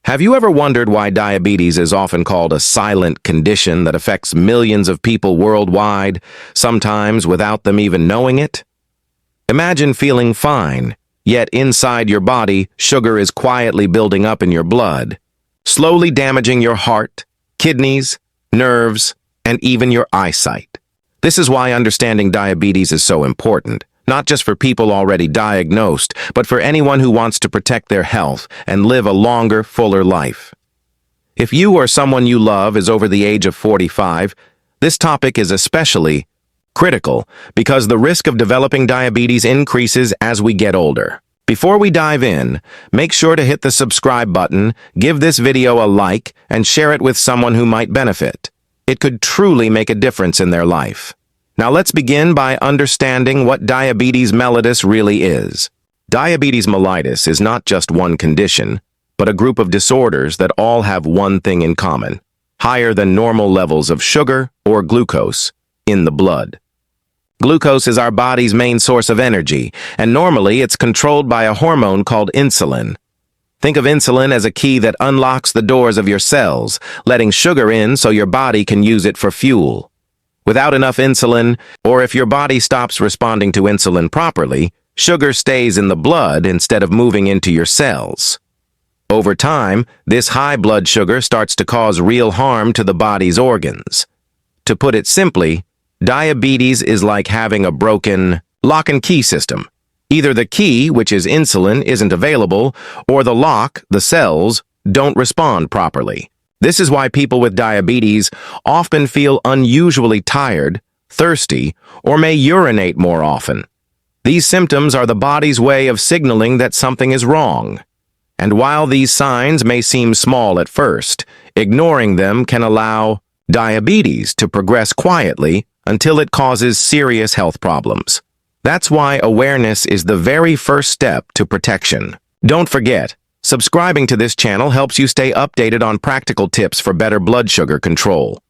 Have you ever wondered why diabetes is often called a silent condition that affects millions of people worldwide, sometimes without them even knowing it? Imagine feeling fine, yet inside your body, sugar is quietly building up in your blood, slowly damaging your heart, kidneys, nerves, and even your eyesight. This is why understanding diabetes is so important, not just for people already diagnosed, but for anyone who wants to protect their health and live a longer, fuller life. If you or someone you love is over the age of 45, this topic is especially critical because the risk of developing diabetes increases as we get older. Before we dive in, make sure to hit the subscribe button, give this video a like, and share it with someone who might benefit. It could truly make a difference in their life. Now let's begin by understanding what diabetes mellitus really is. Diabetes mellitus is not just one condition, but a group of disorders that all have one thing in common: higher than normal levels of sugar or glucose in the blood. Glucose is our body's main source of energy, and normally it's controlled by a hormone called insulin. Think of insulin as a key that unlocks the doors of your cells, letting sugar in so your body can use it for fuel. Without enough insulin, or if your body stops responding to insulin properly, sugar stays in the blood instead of moving into your cells. Over time, this high blood sugar starts to cause real harm to the body's organs. To put it simply, diabetes is like having a broken lock and key system. Either the key, which is insulin, isn't available, or the lock, the cells, don't respond properly. This is why people with diabetes often feel unusually tired, thirsty, or may urinate more often. These symptoms are the body's way of signaling that something is wrong. And while these signs may seem small at first, ignoring them can allow diabetes to progress quietly until it causes serious health problems. That's why awareness is the very first step to protection. Don't forget, subscribing to this channel helps you stay updated on practical tips for better blood sugar control.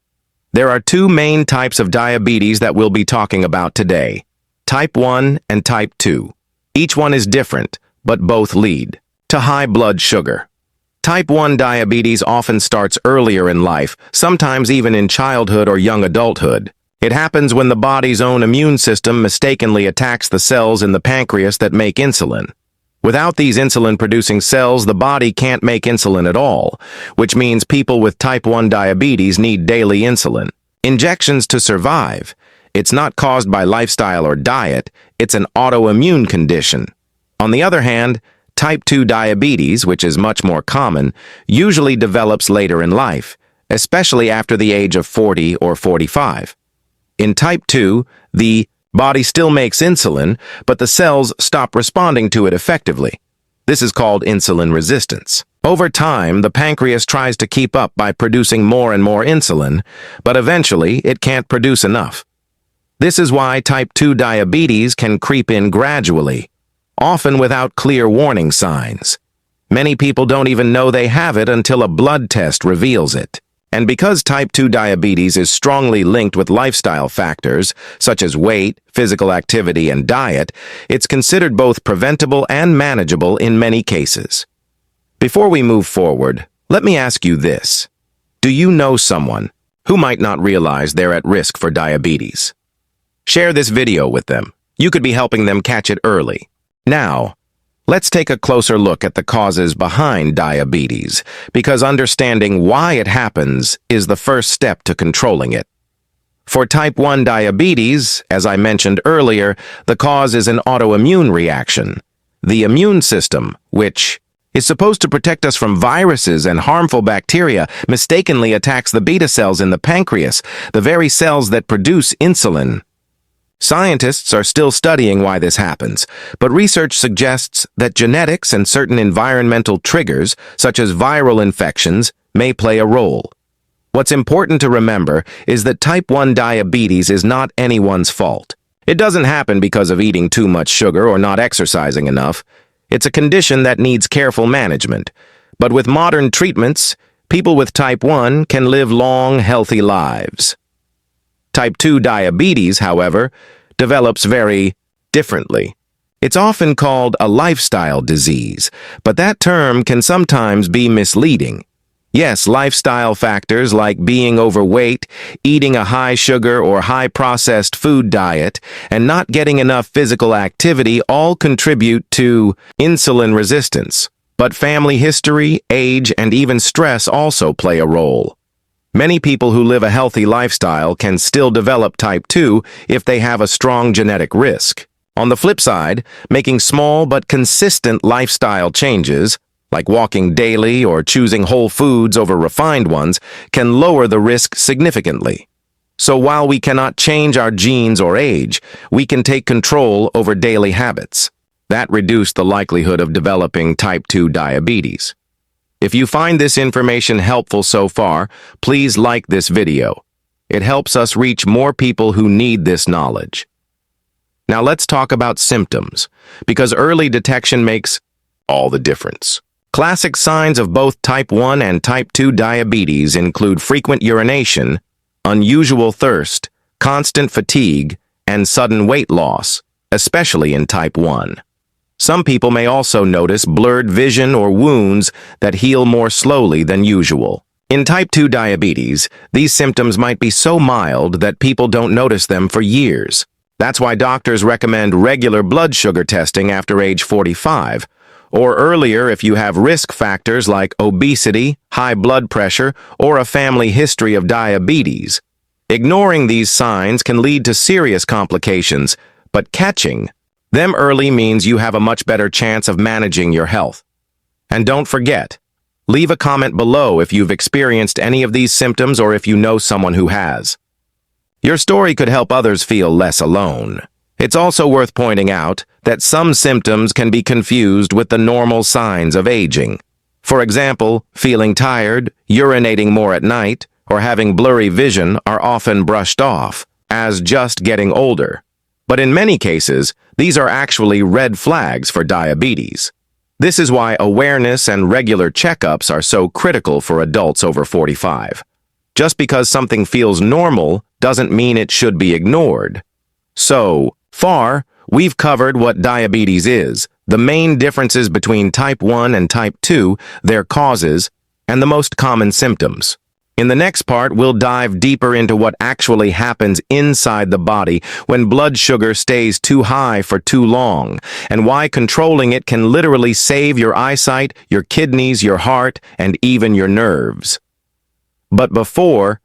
There are two main types of diabetes that we'll be talking about today: type 1 and type 2. Each one is different, but both lead to high blood sugar. Type 1 diabetes often starts earlier in life, sometimes even in childhood or young adulthood. It happens when the body's own immune system mistakenly attacks the cells in the pancreas that make insulin. Without these insulin-producing cells, the body can't make insulin at all, which means people with type 1 diabetes need daily insulin injections to survive. It's not caused by lifestyle or diet, it's an autoimmune condition. On the other hand, type 2 diabetes, which is much more common, usually develops later in life, especially after the age of 40 or 45. In type 2, the body still makes insulin, but the cells stop responding to it effectively. This is called insulin resistance. Over time, the pancreas tries to keep up by producing more and more insulin, but eventually it can't produce enough. This is why type 2 diabetes can creep in gradually, often without clear warning signs. Many people don't even know they have it until a blood test reveals it. And because type 2 diabetes is strongly linked with lifestyle factors, such as weight, physical activity, and diet, it's considered both preventable and manageable in many cases. Before we move forward, let me ask you this. Do you know someone who might not realize they're at risk for diabetes? Share this video with them. You could be helping them catch it early. Now, let's take a closer look at the causes behind diabetes, because understanding why it happens is the first step to controlling it. For type 1 diabetes, as I mentioned earlier, the cause is an autoimmune reaction. The immune system, which is supposed to protect us from viruses and harmful bacteria, mistakenly attacks the beta cells in the pancreas, the very cells that produce insulin. Scientists are still studying why this happens, but research suggests that genetics and certain environmental triggers, such as viral infections, may play a role. What's important to remember is that type 1 diabetes is not anyone's fault. It doesn't happen because of eating too much sugar or not exercising enough. It's a condition that needs careful management. But with modern treatments, people with type 1 can live long, healthy lives. Type 2 diabetes, however, develops very differently. It's often called a lifestyle disease, but that term can sometimes be misleading. Yes, lifestyle factors like being overweight, eating a high sugar or high processed food diet, and not getting enough physical activity all contribute to insulin resistance. But family history, age, and even stress also play a role. Many people who live a healthy lifestyle can still develop type 2 if they have a strong genetic risk. On the flip side, making small but consistent lifestyle changes, like walking daily or choosing whole foods over refined ones, can lower the risk significantly. So while we cannot change our genes or age, we can take control over daily habits. That reduces the likelihood of developing type 2 diabetes. If you find this information helpful so far, please like this video. It helps us reach more people who need this knowledge. Now let's talk about symptoms, because early detection makes all the difference. Classic signs of both type 1 and type 2 diabetes include frequent urination, unusual thirst, constant fatigue, and sudden weight loss, especially in type 1. Some people may also notice blurred vision or wounds that heal more slowly than usual. In type 2 diabetes, these symptoms might be so mild that people don't notice them for years. That's why doctors recommend regular blood sugar testing after age 45, or earlier if you have risk factors like obesity, high blood pressure, or a family history of diabetes. Ignoring these signs can lead to serious complications, but catching them early means you have a much better chance of managing your health. And don't forget, leave a comment below if you've experienced any of these symptoms or if you know someone who has. Your story could help others feel less alone. It's also worth pointing out that some symptoms can be confused with the normal signs of aging. For example, feeling tired, urinating more at night, or having blurry vision are often brushed off as just getting older. But in many cases, these are actually red flags for diabetes. This is why awareness and regular checkups are so critical for adults over 45. Just because something feels normal doesn't mean it should be ignored. So far, we've covered what diabetes is, the main differences between type 1 and type 2, their causes, and the most common symptoms. In the next part, we'll dive deeper into what actually happens inside the body when blood sugar stays too high for too long, and why controlling it can literally save your eyesight, your kidneys, your heart, and even your nerves. But before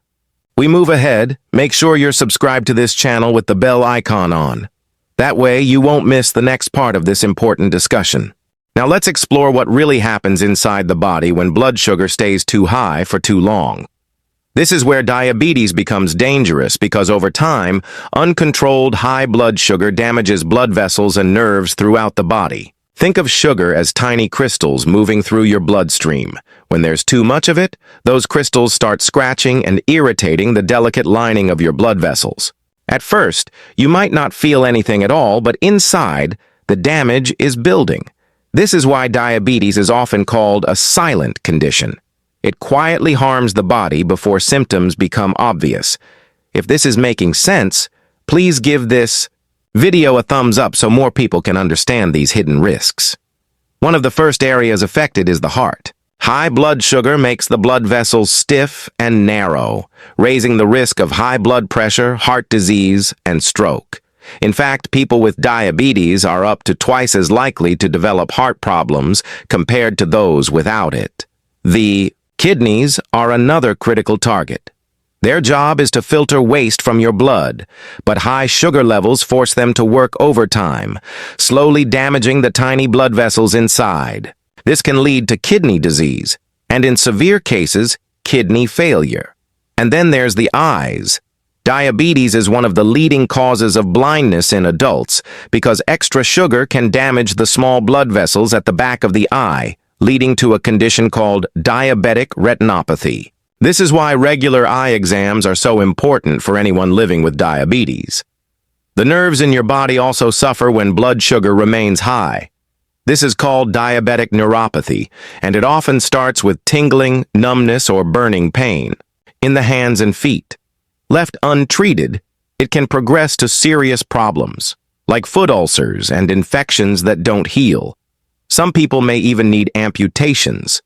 we move ahead, make sure you're subscribed to this channel with the bell icon on. That way, you won't miss the next part of this important discussion. Now let's explore what really happens inside the body when blood sugar stays too high for too long. This is where diabetes becomes dangerous because over time, uncontrolled high blood sugar damages blood vessels and nerves throughout the body. Think of sugar as tiny crystals moving through your bloodstream. When there's too much of it, those crystals start scratching and irritating the delicate lining of your blood vessels. At first, you might not feel anything at all, but inside, the damage is building. This is why diabetes is often called a silent condition. It quietly harms the body before symptoms become obvious. If this is making sense, please give this video a thumbs up so more people can understand these hidden risks. One of the first areas affected is the heart. High blood sugar makes the blood vessels stiff and narrow, raising the risk of high blood pressure, heart disease, and stroke. In fact, people with diabetes are up to twice as likely to develop heart problems compared to those without it. The kidneys are another critical target. Their job is to filter waste from your blood, but high sugar levels force them to work overtime, slowly damaging the tiny blood vessels inside. This can lead to kidney disease, and in severe cases, kidney failure. And then there's the eyes. Diabetes is one of the leading causes of blindness in adults because extra sugar can damage the small blood vessels at the back of the eye, leading to a condition called diabetic retinopathy. This is why regular eye exams are so important for anyone living with diabetes. The nerves in your body also suffer when blood sugar remains high. This is called diabetic neuropathy, and it often starts with tingling, numbness, or burning pain in the hands and feet. Left untreated, it can progress to serious problems, like foot ulcers and infections that don't heal. Some people may even need amputations.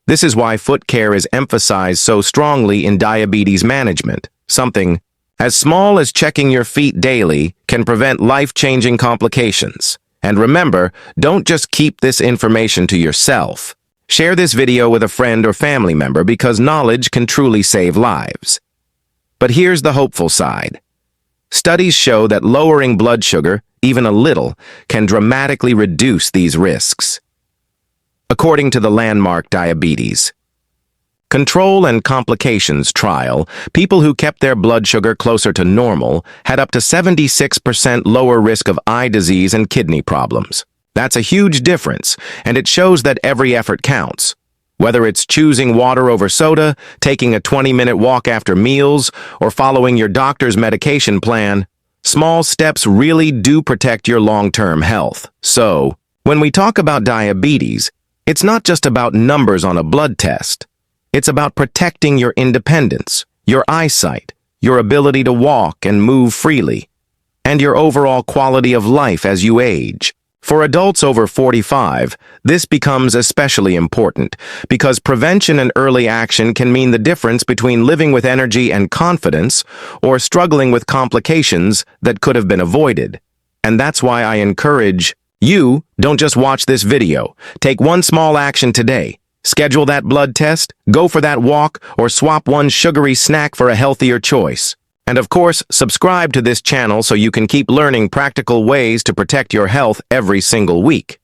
This is why foot care is emphasized so strongly in diabetes management. Something as small as checking your feet daily can prevent life-changing complications. And remember, don't just keep this information to yourself. Share this video with a friend or family member because knowledge can truly save lives. But here's the hopeful side. Studies show that lowering blood sugar, even a little, can dramatically reduce these risks. According to the landmark Diabetes Control and Complications trial, people who kept their blood sugar closer to normal had up to 76% lower risk of eye disease and kidney problems. That's a huge difference, and it shows that every effort counts. Whether it's choosing water over soda, taking a 20-minute walk after meals, or following your doctor's medication plan, small steps really do protect your long-term health. So, when we talk about diabetes, it's not just about numbers on a blood test. It's about protecting your independence, your eyesight, your ability to walk and move freely, and your overall quality of life as you age. For adults over 45, this becomes especially important because prevention and early action can mean the difference between living with energy and confidence or struggling with complications that could have been avoided. And that's why I encourage you, don't just watch this video. Take one small action today. Schedule that blood test, go for that walk, or swap one sugary snack for a healthier choice. And of course, subscribe to this channel so you can keep learning practical ways to protect your health every single week.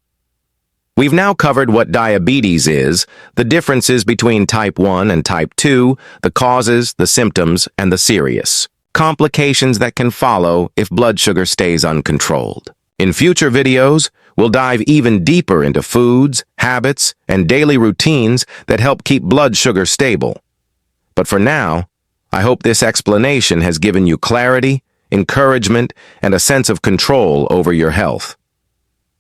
We've now covered what diabetes is, the differences between type 1 and type 2, the causes, the symptoms, and the serious complications that can follow if blood sugar stays uncontrolled. In future videos, we'll dive even deeper into foods, habits, and daily routines that help keep blood sugar stable. But for now, I hope this explanation has given you clarity, encouragement, and a sense of control over your health.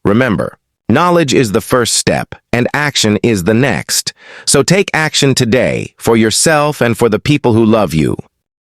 Remember, knowledge is the first step, and action is the next. So take action today for yourself and for the people who love you.